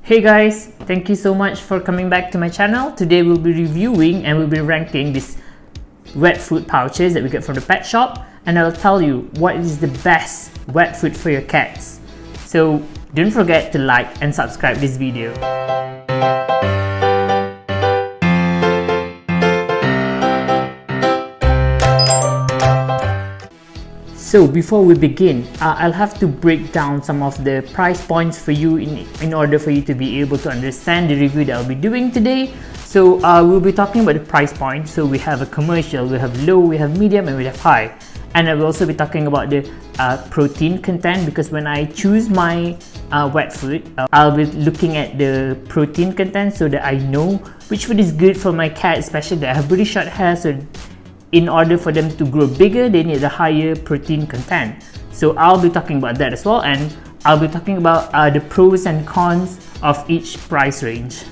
Hey guys, thank you so much for coming back to my channel. Today we'll be reviewing and we'll be ranking these wet food pouches that we get from the pet shop, and I'll tell you what is the best wet food for your cats. So don't forget to like and subscribe this video. So before we begin, I'll have to break down some of the price points for you in order for you to be able to understand the review that I'll be doing today. So we'll be talking about the price points. So we have a commercial, we have low, we have medium, and we have high. And I will also be talking about the protein content, because when I choose my wet food, I'll be looking at the protein content so that I know which food is good for my cat, especially that I have really short hair. So in order for them to grow bigger, they need a higher protein content. So I'll be talking about that as well, and I'll be talking about the pros and cons of each price range.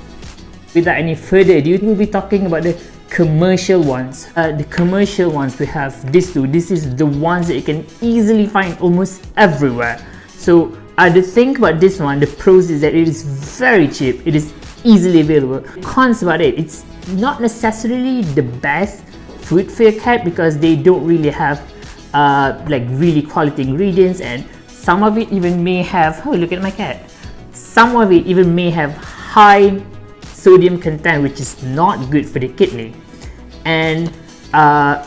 Without any further ado, we'll be talking about the commercial ones. The commercial ones, we have these two. This is the ones that you can easily find almost everywhere. So the thing about this one, the pros is that it is very cheap. It is easily available. Cons about it, it's not necessarily the best food for your cat because they don't really have like really quality ingredients, and some of it even may have, oh look at my cat, some of it even may have high sodium content, which is not good for the kidney. And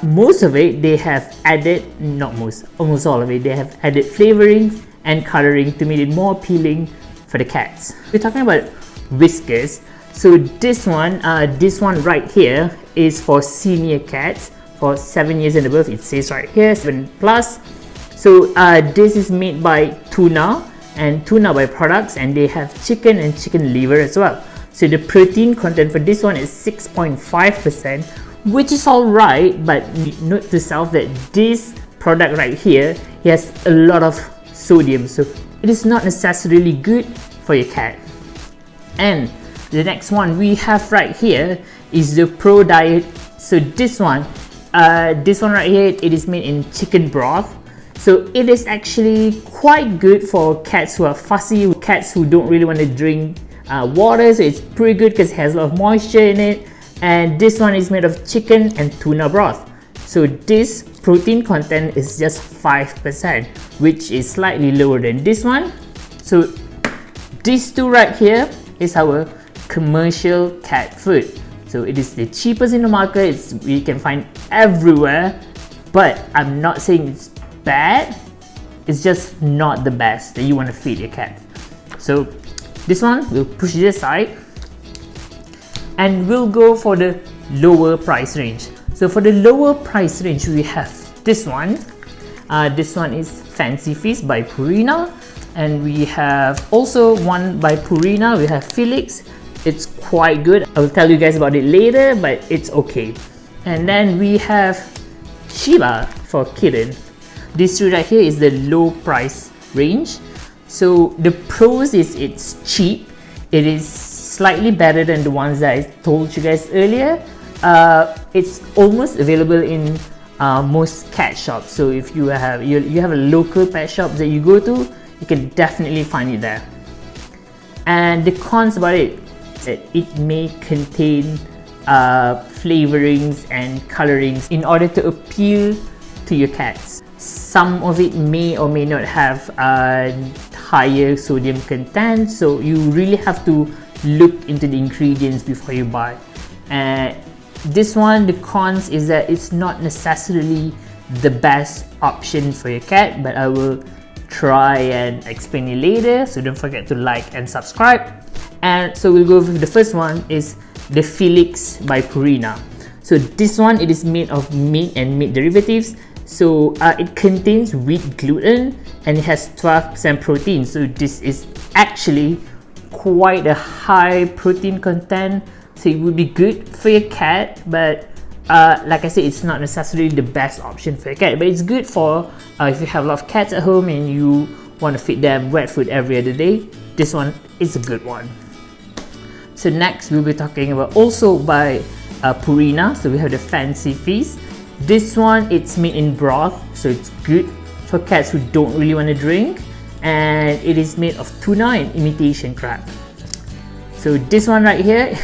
most of it they have added, not most, almost all of it, they have added flavorings and coloring to make it more appealing for the cats. We're talking about Whiskas. So this one right here is for senior cats for 7 years and above. It says right here 7+. So this is made by Tuna and Tuna Byproducts, and they have chicken and chicken liver as well. So the protein content for this one is 6.5%, which is alright, but note to self that this product right here has a lot of sodium, so it is not necessarily good for your cat. And the next one we have right here is the Pro Diet. So this one right here, it is made in chicken broth. So it is actually quite good for cats who are fussy, cats who don't really want to drink water. So it's pretty good because it has a lot of moisture in it. And this one is made of chicken and tuna broth. So this protein content is just 5%, which is slightly lower than this one. So these two right here is our commercial cat food. So it is the cheapest in the market. You can find everywhere, but I'm not saying it's bad. It's just not the best that you want to feed your cat. So this one we'll push this aside, and we'll go for the lower price range. So for the lower price range, we have this one. This one is Fancy Feast by Purina, and we have also one by Purina. We have Felix. It's quite good. I will tell you guys about it later, but it's okay. And then we have Shiba for kitten. This two right here is the low price range. So the pros is it's cheap. It is slightly better than the ones that I told you guys earlier. It's almost available in most cat shops. So if you have a local pet shop that you go to, you can definitely find it there. And the cons about it, that it may contain flavorings and colorings in order to appeal to your cats. Some of it may or may not have higher sodium content, so you really have to look into the ingredients before you buy. This one, the cons is that it's not necessarily the best option for your cat, but I will try and explain it later, so don't forget to like and subscribe. And so we'll go with the first one, is the Felix by Purina. So this one, it is made of meat and meat derivatives. So it contains wheat gluten and it has 12% protein. So this is actually quite a high protein content. So it would be good for your cat, but like I said, it's not necessarily the best option for your cat. But it's good for if you have a lot of cats at home and you want to feed them wet food every other day. This one is a good one. So next we'll be talking about also by Purina. So we have the Fancy Feast. This one, it's made in broth, so it's good for cats who don't really want to drink, and it is made of tuna and imitation crab. So this one right here,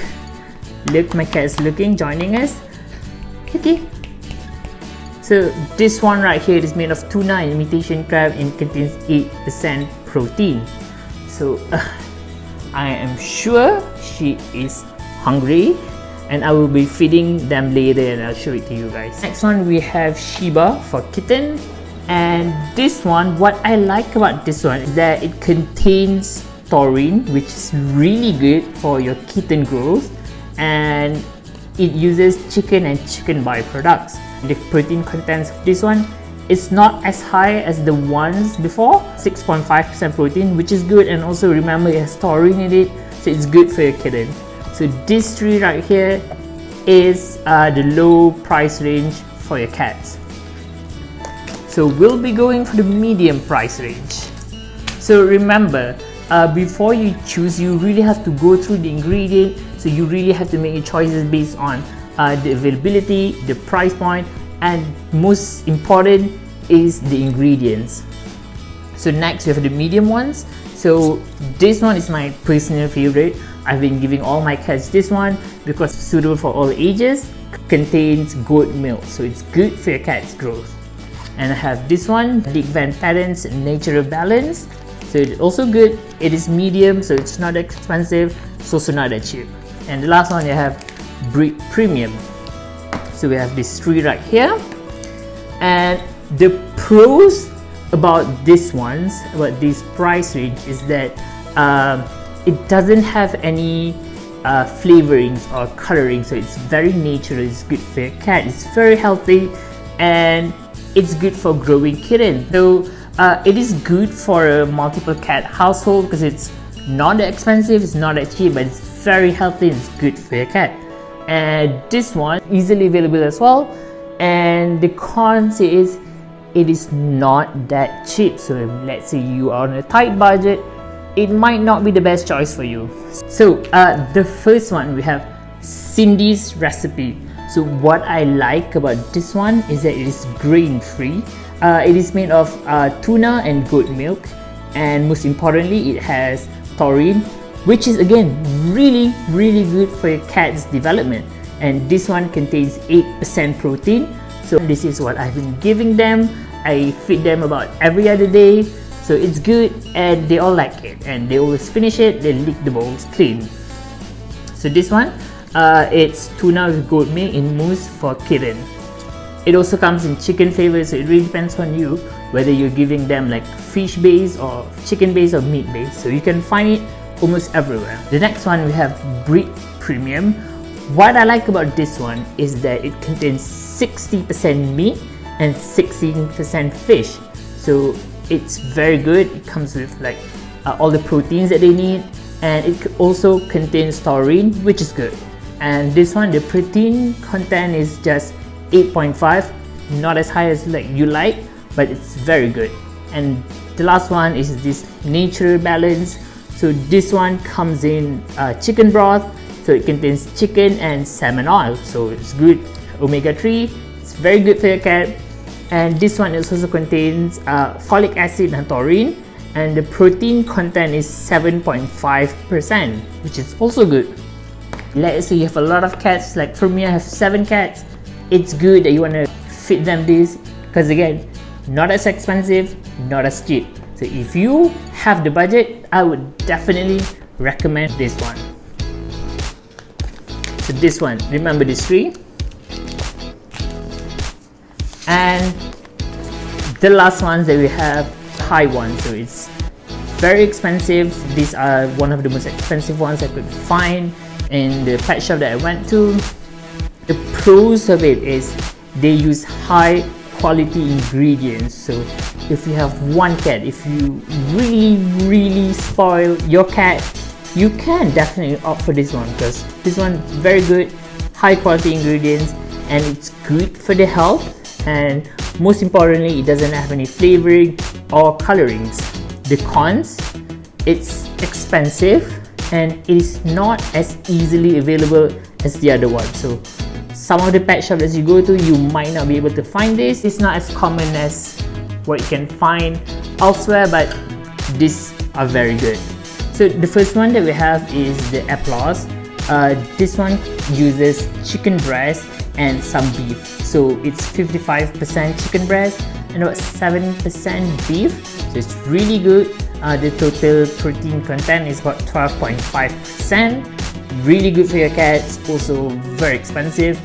look, my cat is looking, joining us. Okay. So this one right here is made of tuna and imitation crab and contains 8% protein. So I am sure she is hungry, and I will be feeding them later and I'll show it to you guys. Next one we have Shiba for kitten, and this one, what I like about this one is that it contains taurine, which is really good for your kitten growth, and it uses chicken and chicken byproducts. The protein content of this one is not as high as the ones before, 6.5% protein, which is good, and also remember it has taurine in it, so it's good for your kitten. So this three right here is the low price range for your cats. So we'll be going for the medium price range. So remember, before you choose, you really have to go through the ingredient. So you really have to make your choices based on the availability, the price point, and most important is the ingredients. So next we have the medium ones. So this one is my personal favorite. I've been giving all my cats this one because it's suitable for all ages, contains goat milk, so it's good for your cat's growth. And I have this one, Dick Van Patten's Natural Balance. So it's also good. It is medium, so it's not expensive. It's also not that cheap. And the last one, you have Breed Premium. So we have these three right here. And the pros about this ones, about this price range, is that it doesn't have any flavorings or coloring, so it's very natural. It's good for your cat. It's very healthy, and it's good for growing kittens. So it is good for a multiple cat household because it's not that expensive, it's not that cheap, but it's very healthy and it's good for your cat. And this one easily available as well. And the cons is it is not that cheap. So if, let's say you are on a tight budget, it might not be the best choice for you. So the first one, we have Cindy's Recipe. So what I like about this one is that it is grain free. It is made of tuna and goat milk, and most importantly it has taurine, which is again really good for your cat's development. And this one contains 8% protein. So this is what I've been giving them. I feed them about every other day, so it's good and they all like it, and they always finish it, they lick the bowls clean. So this one, it's tuna with goat milk in mousse for kitten. It also comes in chicken flavor, so it really depends on you whether you're giving them like fish base or chicken base or meat base. So you can find it almost everywhere. The next one, we have Breed Premium. What I like about this one is that it contains 60% meat and 16% fish. So it's very good. It comes with like all the proteins that they need, and it also contains taurine, which is good. And this one, the protein content is just 8.5, not as high as like you like, but it's very good. And the last one is this Natural Balance. So this one comes in chicken broth, so it contains chicken and salmon oil, so it's good omega-3. It's very good for your cat. And this one also contains folic acid and taurine, and the protein content is 7.5%, which is also good. Let's say you have a lot of cats, like for me I have 7 cats. It's good that you want to feed them this because again, not as expensive, not as cheap. So if you have the budget, I would definitely recommend this one. So this one, remember this three. And the last ones that we have, Taiwan. So it's very expensive. These are one of the most expensive ones I could find in the pet shop that I went to. The pros of it is they use high quality ingredients. So if you have one cat, if you really spoil your cat, you can definitely opt for this one because this one is very good, high quality ingredients, and it's good for the health. And most importantly, it doesn't have any flavoring or colorings. The cons, it's expensive and it is not as easily available as the other one. So some of the pet shops that you go to, you might not be able to find this. It's not as common as what you can find elsewhere, but these are very good. So the first one that we have is the Applause. This one uses chicken breast and some beef. So it's 55% chicken breast and about 7% beef. So it's really good. The total protein content is about 12.5%. Really good for your cats. Also very expensive.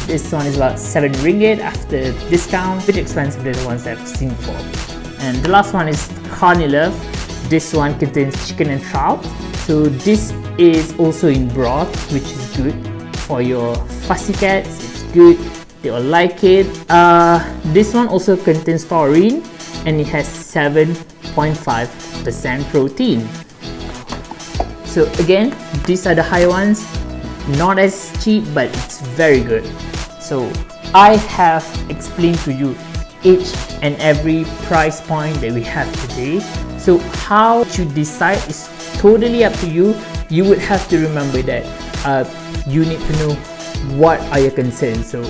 This one is about 7 ringgit after discount. Bit expensive than the ones that I've seen before. And the last one is Carnilove. This one contains chicken and trout. So this is also in broth, which is good for your fussy cats. It's good, they will like it. This one also contains taurine and it has 7.5% protein. So again, these are the high ones, not as cheap, but it's very good. So I have explained to you each and every price point that we have today. So how to decide is totally up to you. You would have to remember that you need to know what are your concerns. So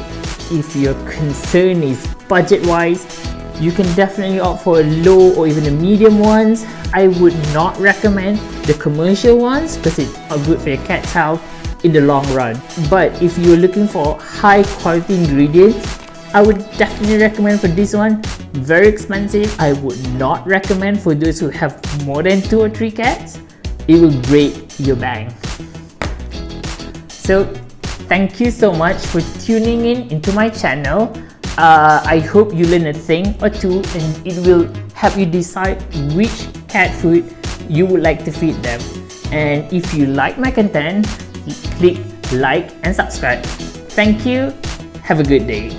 if your concern is budget wise, you can definitely opt for a low or even a medium ones. I would not recommend the commercial ones because it's not good for your cat's health in the long run. But if you're looking for high quality ingredients, I would definitely recommend for this one. Very expensive. I would not recommend for those who have more than 2 or 3 cats. It will break your bank. So thank you so much for tuning in into my channel. I hope you learn a thing or two and it will help you decide which cat food you would like to feed them. And if you like my content, click like and subscribe. Thank you. Have a good day.